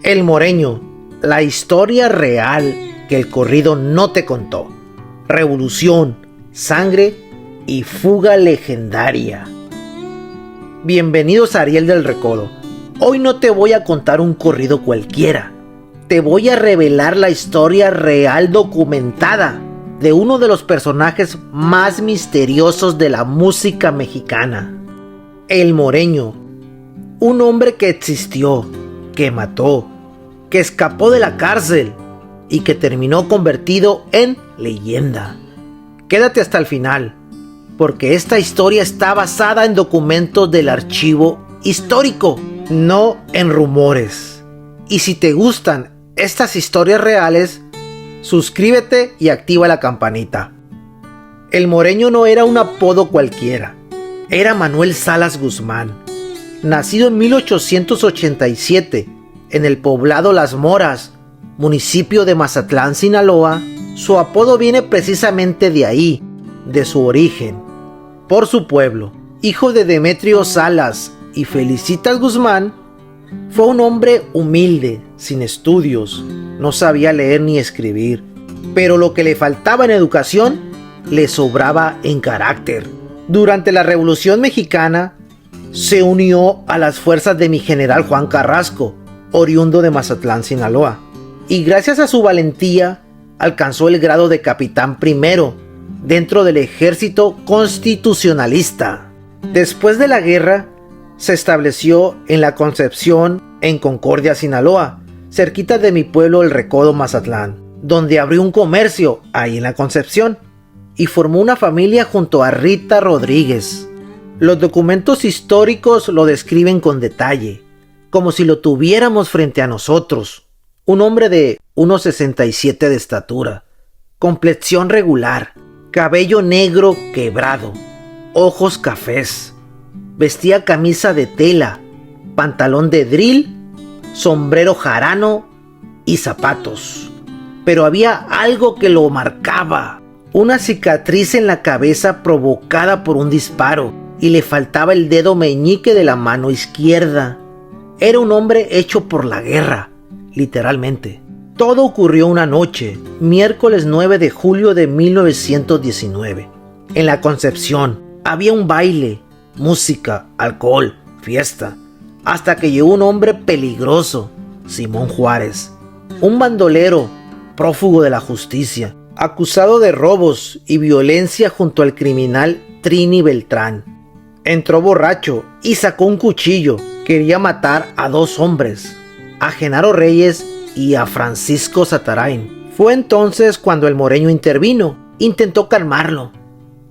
El Moreño, la historia real que el corrido no te contó. Revolución, sangre y fuga legendaria. Bienvenidos a Ariel del Recodo. Hoy no te voy a contar un corrido cualquiera. Te voy a revelar la historia real documentada de uno de los personajes más misteriosos de la música mexicana. El Moreño, un hombre que existió, que mató, que escapó de la cárcel y que terminó convertido en leyenda. Quédate hasta el final, porque esta historia está basada en documentos del archivo histórico, no en rumores. Y si te gustan estas historias reales, suscríbete y activa la campanita. El Moreño no era un apodo cualquiera, era Manuel Salas Guzmán. Nacido en 1887 en el poblado Las Moras, municipio de Mazatlán, Sinaloa, su apodo viene precisamente de ahí, de su origen, por su pueblo. Hijo de Demetrio Salas y Felicitas Guzmán, fue un hombre humilde, sin estudios, no sabía leer ni escribir, pero lo que le faltaba en educación, le sobraba en carácter. Durante la Revolución Mexicana, se unió a las fuerzas de mi general Juan Carrasco, oriundo de Mazatlán, Sinaloa, y gracias a su valentía, alcanzó el grado de capitán primero dentro del ejército constitucionalista. Después de la guerra, se estableció en La Concepción, en Concordia, Sinaloa, cerquita de mi pueblo El Recodo, Mazatlán, donde abrió un comercio ahí en La Concepción y formó una familia junto a Rita Rodríguez. Los documentos históricos lo describen con detalle, como si lo tuviéramos frente a nosotros. Un hombre de 1,67 de estatura, complexión regular, cabello negro quebrado, ojos cafés. Vestía camisa de tela, pantalón de drill, sombrero jarano y zapatos. Pero había algo que lo marcaba, una cicatriz en la cabeza provocada por un disparo, y le faltaba el dedo meñique de la mano izquierda. Era un hombre hecho por la guerra, literalmente. Todo ocurrió una noche, miércoles 9 de julio de 1919. En La Concepción había un baile, música, alcohol, fiesta, hasta que llegó un hombre peligroso, Simón Juárez, un bandolero, prófugo de la justicia, acusado de robos y violencia junto al criminal Trini Beltrán. Entró borracho y sacó un cuchillo. Quería matar a dos hombres, a Genaro Reyes y a Francisco Zatarain. Fue entonces cuando el Moreño intervino, intentó calmarlo,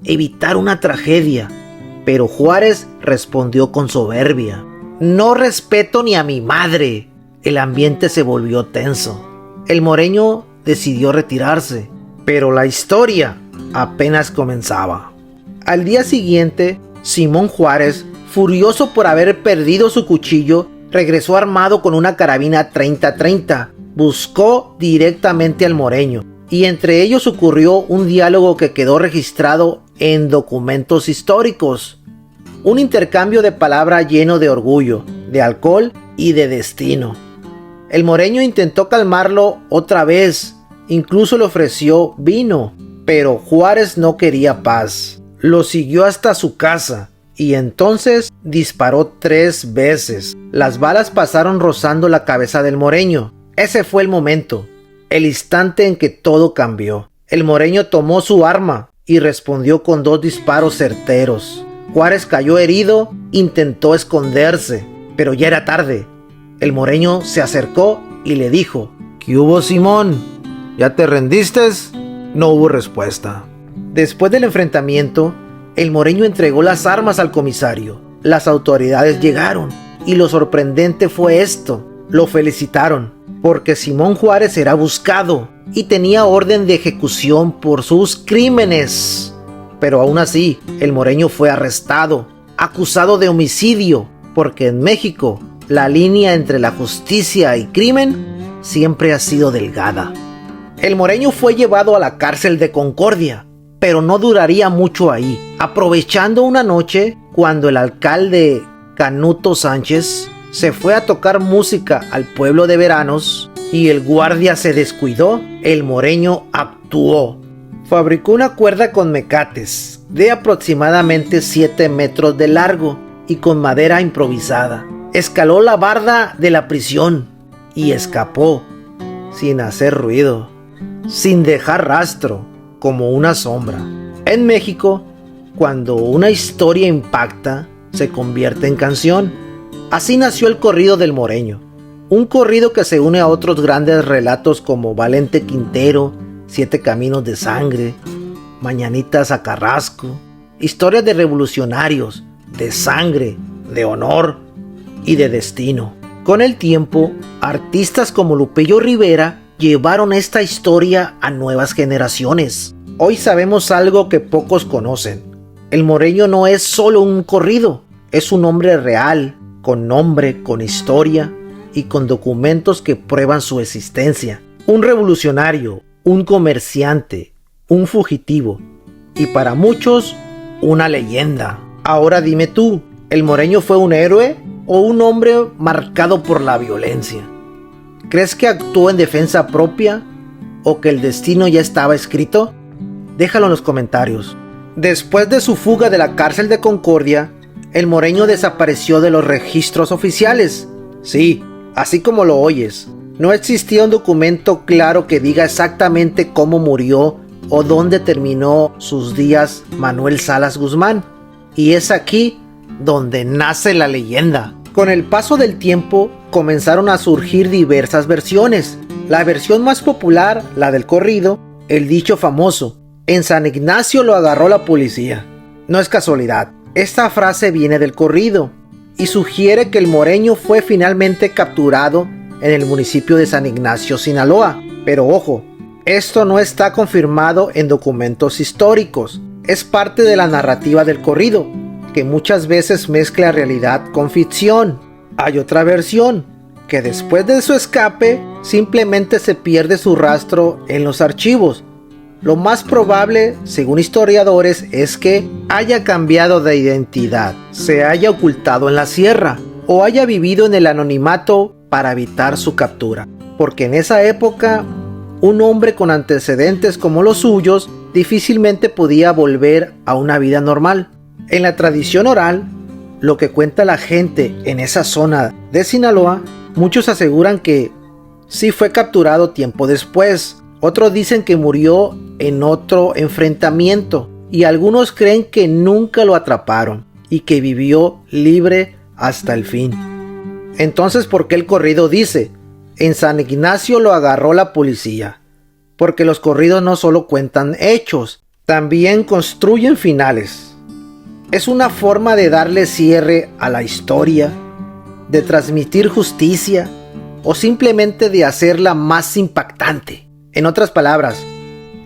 evitar una tragedia, pero Juárez respondió con soberbia: no respeto ni a mi madre. El ambiente se volvió tenso. El Moreño decidió retirarse, pero la historia apenas comenzaba. Al día siguiente, Simón Juárez, furioso por haber perdido su cuchillo, regresó armado con una carabina 30-30. Buscó directamente al Moreño, y entre ellos ocurrió un diálogo que quedó registrado en documentos históricos. Un intercambio de palabras lleno de orgullo, de alcohol y de destino. El Moreño intentó calmarlo otra vez, incluso le ofreció vino, pero Juárez no quería paz. Lo siguió hasta su casa y entonces disparó 3 veces. Las balas pasaron rozando la cabeza del Moreño. Ese fue el momento, el instante en que todo cambió. El Moreño tomó su arma y respondió con 2 disparos certeros. Juárez cayó herido, intentó esconderse, pero ya era tarde. El Moreño se acercó y le dijo: ¿qué hubo, Simón? ¿Ya te rendiste? No hubo respuesta. Después del enfrentamiento, el Moreño entregó las armas al comisario. Las autoridades llegaron y lo sorprendente fue esto: lo felicitaron porque Simón Juárez era buscado y tenía orden de ejecución por sus crímenes. Pero aún así, el Moreño fue arrestado, acusado de homicidio, porque en México la línea entre la justicia y crimen siempre ha sido delgada. El Moreño fue llevado a la cárcel de Concordia, pero no duraría mucho ahí. Aprovechando una noche, cuando el alcalde Canuto Sánchez se fue a tocar música al pueblo de Veranos y el guardia se descuidó, el Moreño actuó. Fabricó una cuerda con mecates de aproximadamente 7 metros de largo y con madera improvisada. Escaló la barda de la prisión y escapó sin hacer ruido, sin dejar rastro, como una sombra. En México, cuando una historia impacta, se convierte en canción. Así nació el corrido del Moreño, un corrido que se une a otros grandes relatos como Valente Quintero, 7 Caminos de Sangre, Mañanitas a Carrasco, historias de revolucionarios, de sangre, de honor y de destino. Con el tiempo, artistas como Lupillo Rivera llevaron esta historia a nuevas generaciones. Hoy sabemos algo que pocos conocen. El Moreño no es solo un corrido, es un hombre real, con nombre, con historia y con documentos que prueban su existencia. Un revolucionario, un comerciante, un fugitivo y para muchos, una leyenda. Ahora dime tú, ¿el Moreño fue un héroe o un hombre marcado por la violencia? ¿Crees que actuó en defensa propia o que el destino ya estaba escrito? Déjalo en los comentarios. Después de su fuga de la cárcel de Concordia, el Moreño desapareció de los registros oficiales. Sí, así como lo oyes. No existía un documento claro que diga exactamente cómo murió o dónde terminó sus días Manuel Salas Guzmán. Y es aquí donde nace la leyenda. Con el paso del tiempo comenzaron a surgir diversas versiones. La versión más popular, la del corrido, el dicho famoso: en San Ignacio lo agarró la policía. No es casualidad, esta frase viene del corrido y sugiere que el Moreño fue finalmente capturado en el municipio de San Ignacio, Sinaloa. Pero ojo, esto no está confirmado en documentos históricos. Es parte de la narrativa del corrido, que muchas veces mezcla realidad con ficción. Hay otra versión, que después de su escape, simplemente se pierde su rastro en los archivos. Lo más probable, según historiadores, es que haya cambiado de identidad, se haya ocultado en la sierra o haya vivido en el anonimato para evitar su captura. Porque en esa época, un hombre con antecedentes como los suyos difícilmente podía volver a una vida normal. En la tradición oral, lo que cuenta la gente en esa zona de Sinaloa, muchos aseguran que sí fue capturado tiempo después. Otros dicen que murió en otro enfrentamiento y algunos creen que nunca lo atraparon y que vivió libre hasta el fin. Entonces, ¿por qué el corrido dice: en San Ignacio lo agarró la policía? Porque los corridos no solo cuentan hechos, también construyen finales. Es una forma de darle cierre a la historia, de transmitir justicia o simplemente de hacerla más impactante. En otras palabras,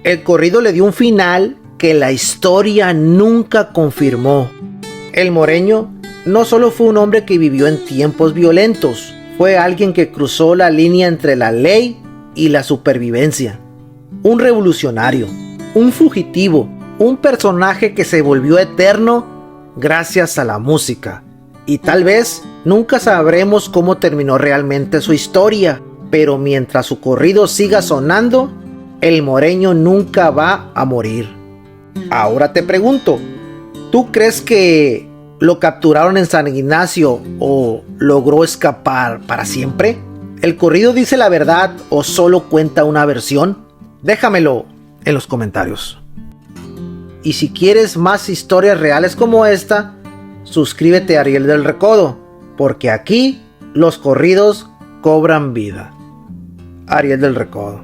el corrido le dio un final que la historia nunca confirmó. El Moreño no solo fue un hombre que vivió en tiempos violentos, fue alguien que cruzó la línea entre la ley y la supervivencia. Un revolucionario, un fugitivo, un personaje que se volvió eterno gracias a la música. Y tal vez nunca sabremos cómo terminó realmente su historia, pero mientras su corrido siga sonando, el Moreño nunca va a morir. Ahora te pregunto, ¿tú crees que lo capturaron en San Ignacio o logró escapar para siempre? ¿El corrido dice la verdad o solo cuenta una versión? Déjamelo en los comentarios. Y si quieres más historias reales como esta, suscríbete a Ariel del Recodo, porque aquí los corridos cobran vida. Ariel del Recodo.